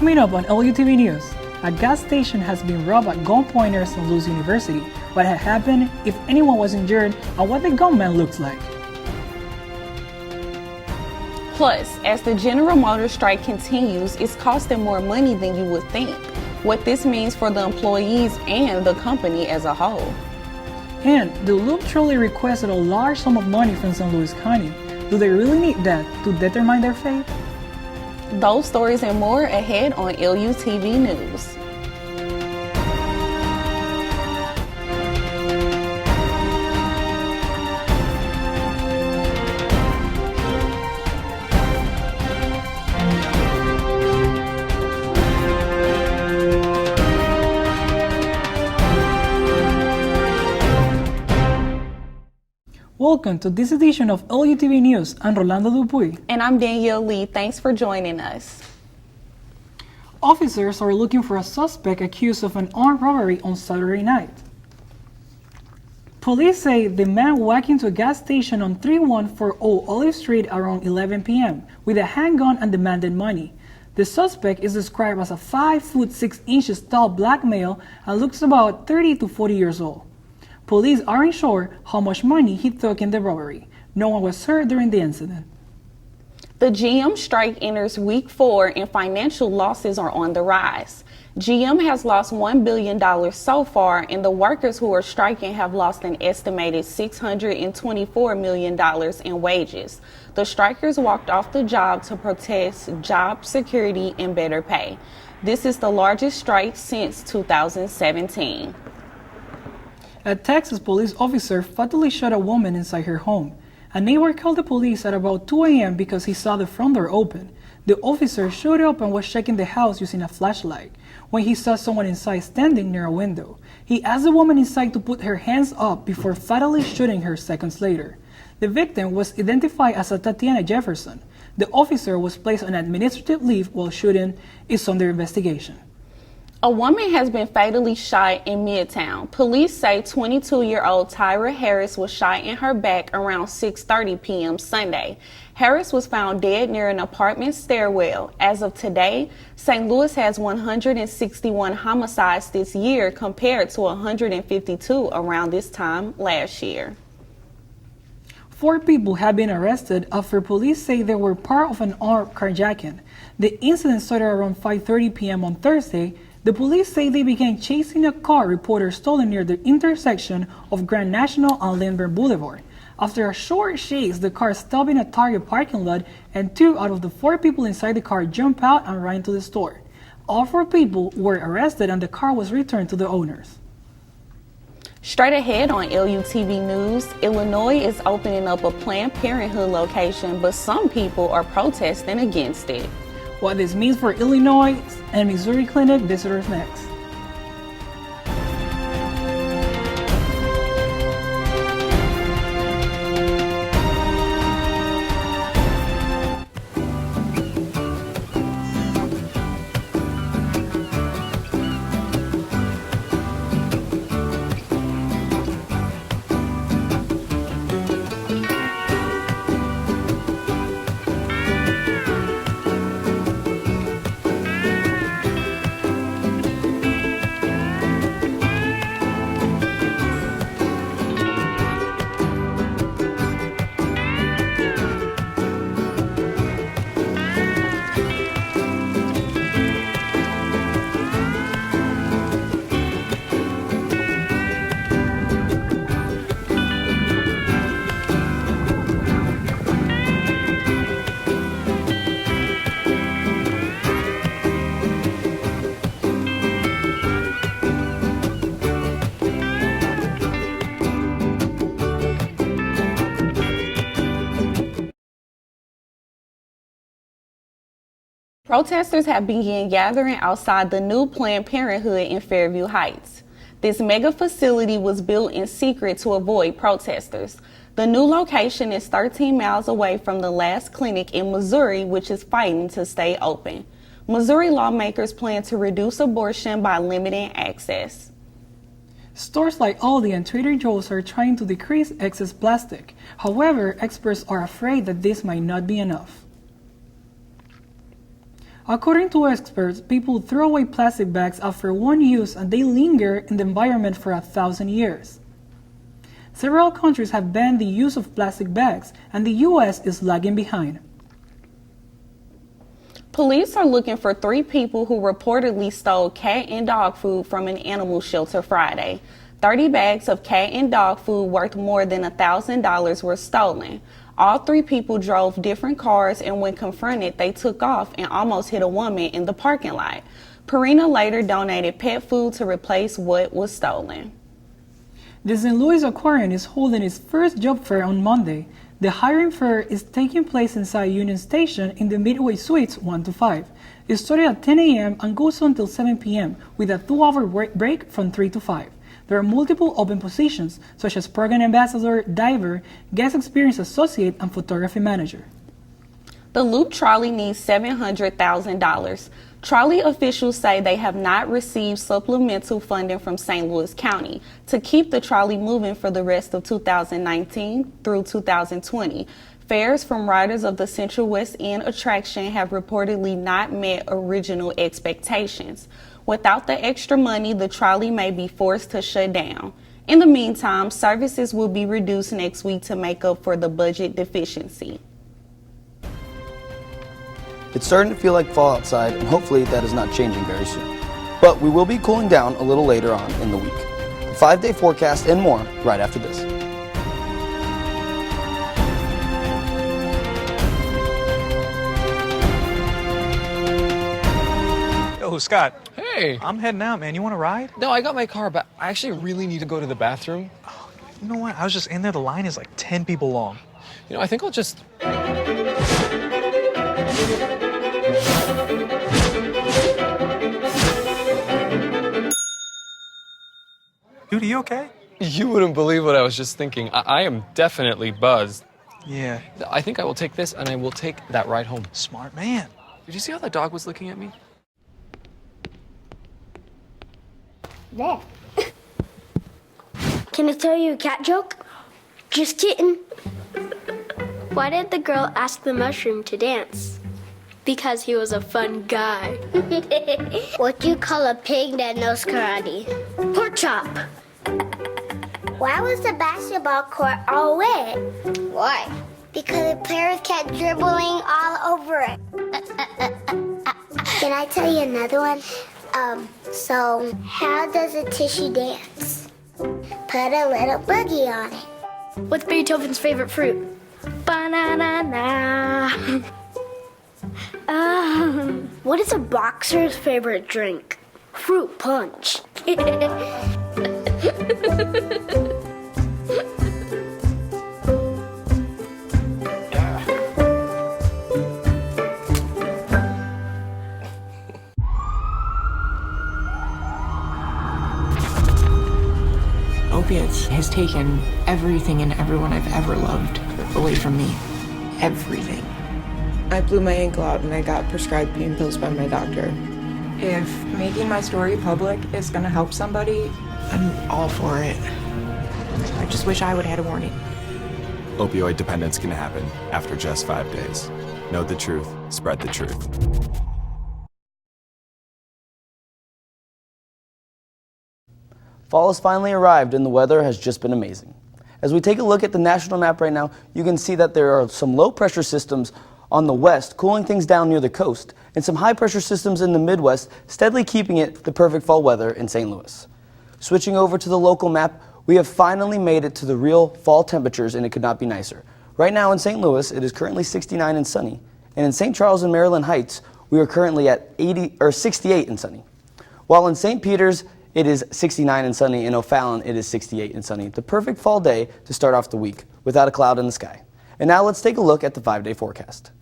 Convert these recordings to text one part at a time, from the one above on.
Coming up on LUTV News, a gas station has been robbed at gunpoint near Lindenwood University. What had happened, if anyone was injured, and what the gunman looks like. Plus, as the General Motors strike continues, it's costing more money than you would think. What this means for the employees and the company as a whole. And the Loop truly requested a large sum of money from St. Louis County. Do they really need that to determine their fate? Those stories and more ahead on LUTV News. Welcome to this edition of LUTV News. I'm Rolando Dupuy. And I'm Danielle Lee. Thanks for joining us. Officers are looking for a suspect accused of an armed robbery on Saturday night. Police say the man walked into a gas station on 3140 Olive Street around 11 p.m. with a handgun and demanded money. The suspect is described as a 5 foot 6 inches tall black male and looks about 30 to 40 years old. Police aren't sure how much money he took in the robbery. No one was hurt during the incident. The GM strike enters week 4 and financial losses are on the rise. GM has lost $1 billion so far, and the workers who are striking have lost an estimated $624 million in wages. The strikers walked off the job to protest job security and better pay. This is the largest strike since 2017. A Texas police officer fatally shot a woman inside her home. A neighbor called the police at about 2 a.m. because he saw the front door open. The officer showed up and was checking the house using a flashlight when he saw someone inside standing near a window. He asked the woman inside to put her hands up before fatally shooting her seconds later. The victim was identified as Tatiana Jefferson. The officer was placed on administrative leave while shooting is under investigation. A woman has been fatally shot in Midtown. Police say 22-year-old Tyra Harris was shot in her back around 6:30 p.m. Sunday. Harris was found dead near an apartment stairwell. As of today, St. Louis has 161 homicides this year compared to 152 around this time last year. 4 people have been arrested after police say they were part of an armed carjacking. The incident started around 5:30 p.m. on Thursday. The police say they began chasing a car reported stolen near the intersection of Grand National and Lindenwood Boulevard. After a short chase, the car stopped in a Target parking lot, and 2 out of the 4 people inside the car jumped out and ran to the store. All 4 people were arrested and the car was returned to the owners. Straight ahead on LUTV News, Illinois is opening up a Planned Parenthood location, but some people are protesting against it. What this means for Illinois and Missouri clinic visitors next. Protesters have begun gathering outside the new Planned Parenthood in Fairview Heights. This mega facility was built in secret to avoid protesters. The new location is 13 miles away from the last clinic in Missouri, which is fighting to stay open. Missouri lawmakers plan to reduce abortion by limiting access. Stores like Aldi and Trader Joe's are trying to decrease excess plastic. However, experts are afraid that this might not be enough. According to experts, people throw away plastic bags after one use and they linger in the environment for 1,000 years. Several countries have banned the use of plastic bags, and the U.S. is lagging behind. Police are looking for 3 people who reportedly stole cat and dog food from an animal shelter Friday. 30 bags of cat and dog food worth more than $1,000 were stolen. All 3 people drove different cars, and when confronted, they took off and almost hit a woman in the parking lot. Purina later donated pet food to replace what was stolen. The St. Louis Aquarium is holding its first job fair on Monday. The hiring fair is taking place inside Union Station in the Midway Suites 1 to 5. It started at 10 a.m. and goes on until 7 p.m. with a 2-hour break from 3 to 5. There are multiple open positions, such as program ambassador, diver, guest experience associate, and photography manager. The Loop Trolley needs $700,000. Trolley officials say they have not received supplemental funding from St. Louis County to keep the trolley moving for the rest of 2019 through 2020. Fares from riders of the Central West End attraction have reportedly not met original expectations. Without the extra money, the trolley may be forced to shut down. In the meantime, services will be reduced next week to make up for the budget deficiency. It's starting to feel like fall outside, and hopefully that is not changing very soon. But we will be cooling down a little later on in the week. The 5-day forecast and more right after this. Yo, Scott. Hey. I'm heading out, man. You want to ride? No, I got my car, but I actually really need to go to the bathroom. Oh, you know what? I was just in there. The line is like 10 people long. You know, I think I'll just... Dude, are you okay? You wouldn't believe what I was just thinking. I am definitely buzzed. Yeah. I think I will take this, and I will take that ride home. Smart man. Did you see how the dog was looking at me? There. Can I tell you a cat joke? Just kidding. Why did the girl ask the mushroom to dance? Because he was a fun guy. What do you call a pig that knows karate? Pork chop. Why was the basketball court all wet? Why? Because the players kept dribbling all over it. Can I tell you another one? So how does a tissue dance? Put a little boogie on it. What's Beethoven's favorite fruit? Banana. What is a boxer's favorite drink? Fruit punch. Opiates has taken everything and everyone I've ever loved away from me. Everything. I blew my ankle out and I got prescribed pain pills by my doctor. If making my story public is gonna help somebody, I'm all for it. I just wish I would have had a warning. Opioid dependence can happen after just 5 days. Know the truth, spread the truth. Fall has finally arrived and the weather has just been amazing. As we take a look at the national map right now, you can see that there are some low pressure systems on the west cooling things down near the coast, and some high pressure systems in the Midwest steadily keeping it the perfect fall weather in St. Louis. Switching over to the local map, we have finally made it to the real fall temperatures, and it could not be nicer. Right now in St. Louis, it is currently 69 and sunny, and in St. Charles and Maryland Heights, we are currently at 68 and sunny. While in St. Peter's, it is 69 and sunny. In O'Fallon, it is 68 and sunny. The perfect fall day to start off the week without a cloud in the sky. And now let's take a look at the 5-day forecast.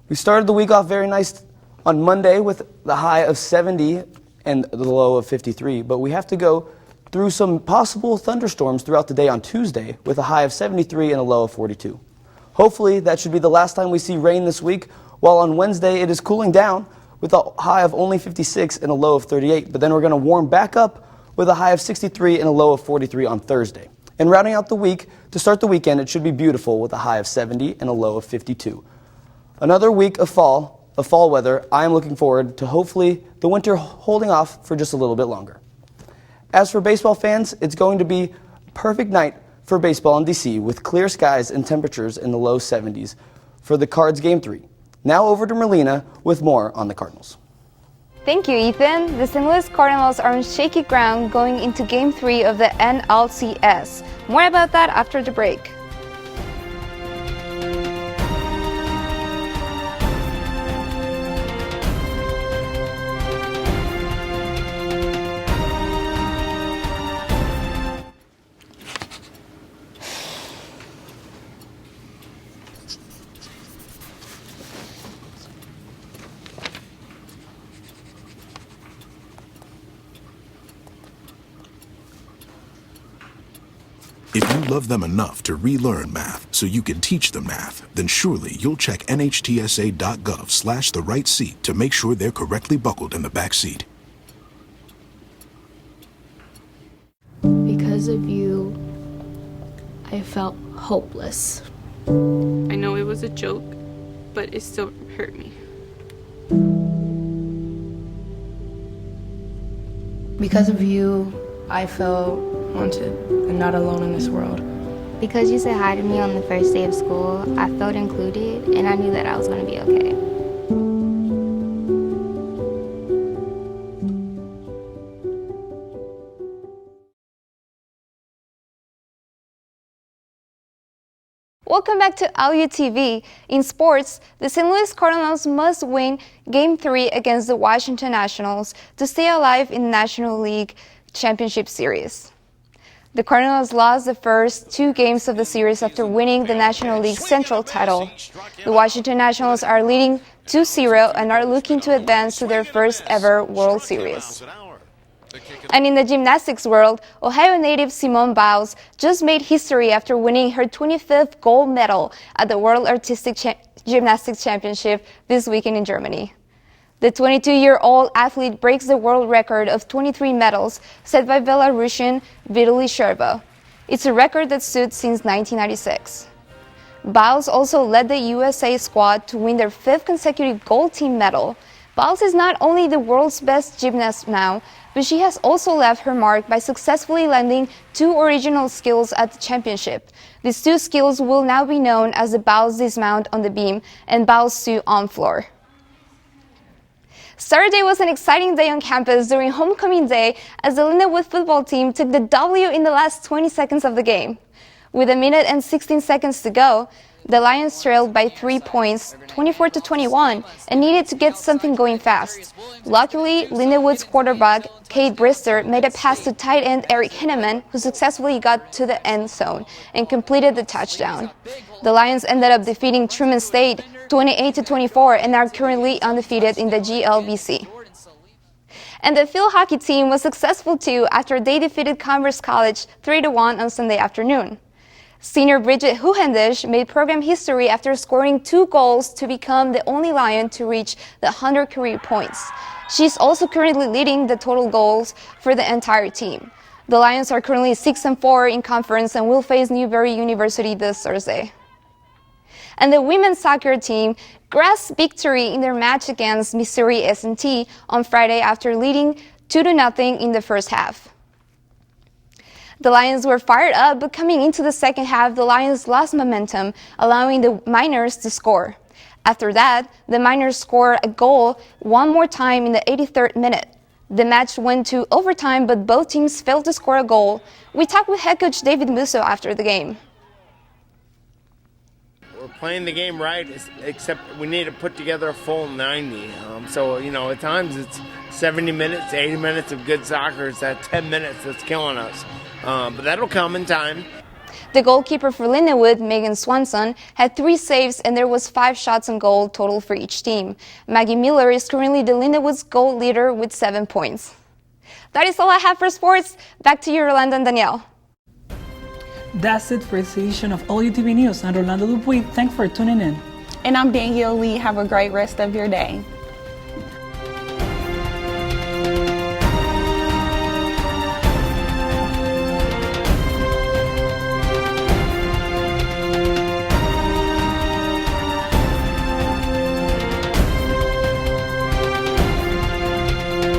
We started the week off very nice on Monday with the high of 70 and the low of 53, but we have to go through some possible thunderstorms throughout the day on Tuesday with a high of 73 and a low of 42. Hopefully that should be the last time we see rain this week, while on Wednesday it is cooling down with a high of only 56 and a low of 38, but then we're going to warm back up with a high of 63 and a low of 43 on Thursday. And rounding out the week, to start the weekend, it should be beautiful with a high of 70 and a low of 52. Another week of fall of fall weather, I am looking forward to hopefully the winter holding off for just a little bit longer. As for baseball fans, it's going to be a perfect night for baseball in DC with clear skies and temperatures in the low 70s for the Cards Game 3. Now over to Merlina with more on the Cardinals. Thank you, Ethan. The St. Louis Cardinals are on shaky ground going into Game 3 of the NLCS. More about that after the break. If you love them enough to relearn math so you can teach them math, then surely you'll check nhtsa.gov/the-right-seat to make sure they're correctly buckled in the back seat. Because of you, I felt hopeless. I know it was a joke, but it still hurt me. Because of you, I felt wanted and not alone in this world. Because you said hi to me on the first day of school, I felt included and I knew that I was going to be okay. Welcome back to LUTV. In sports, the St. Louis Cardinals must win Game 3 against the Washington Nationals to stay alive in the National League Championship Series. The Cardinals lost the first 2 games of the series after winning the National League Central title. The Washington Nationals are leading 2-0 and are looking to advance to their first ever World Series. And in the gymnastics world, Ohio native Simone Biles just made history after winning her 25th gold medal at the World Artistic Gymnastics Championship this weekend in Germany. The 22-year-old athlete breaks the world record of 23 medals set by Belarusian Vitaly Sherba. It's a record that stood since 1996. Biles also led the USA squad to win their 5th consecutive gold team medal. Biles is not only the world's best gymnast now, but she has also left her mark by successfully landing 2 original skills at the championship. These 2 skills will now be known as the Biles dismount on the beam and Biles 2 on floor. Saturday was an exciting day on campus during homecoming day as the Lindenwood football team took the W in the last 20 seconds of the game. With 1 minute and 16 seconds to go, the Lions trailed by 3 points, 24-21, and needed to get something going fast. Luckily, Lindenwood's quarterback, Kate Brister, made a pass to tight end Eric Hinneman, who successfully got to the end zone and completed the touchdown. The Lions ended up defeating Truman State 28-24 and are currently undefeated in the GLBC. And the field hockey team was successful too after they defeated Commerce College 3-1 on Sunday afternoon. Senior Bridget Huhendish made program history after scoring 2 goals to become the only Lion to reach the 100 career points. She's also currently leading the total goals for the entire team. The Lions are currently 6-4 in conference and will face Newberry University this Thursday. And the women's soccer team grasped victory in their match against Missouri S&T on Friday after leading 2-0 in the first half. The Lions were fired up, but coming into the second half, the Lions lost momentum, allowing the Miners to score. After that, the Miners scored a goal one more time in the 83rd minute. The match went to overtime, but both teams failed to score a goal. We talked with head coach David Musso after the game. We're playing the game right, except we need to put together a full 90. So, at times it's 70 minutes, 80 minutes of good soccer. It's that 10 minutes that's killing us. But that'll come in time. The goalkeeper for Lindenwood, Megan Swanson, had 3 saves and there was 5 shots on goal total for each team. Maggie Miller is currently the Lindenwood's goal leader with 7 points. That is all I have for sports. Back to you, Rolando and Danielle. That's it for this edition of LUTV News. I'm Rolando Dupuy. Thanks for tuning in. And I'm Danielle Lee. Have a great rest of your day.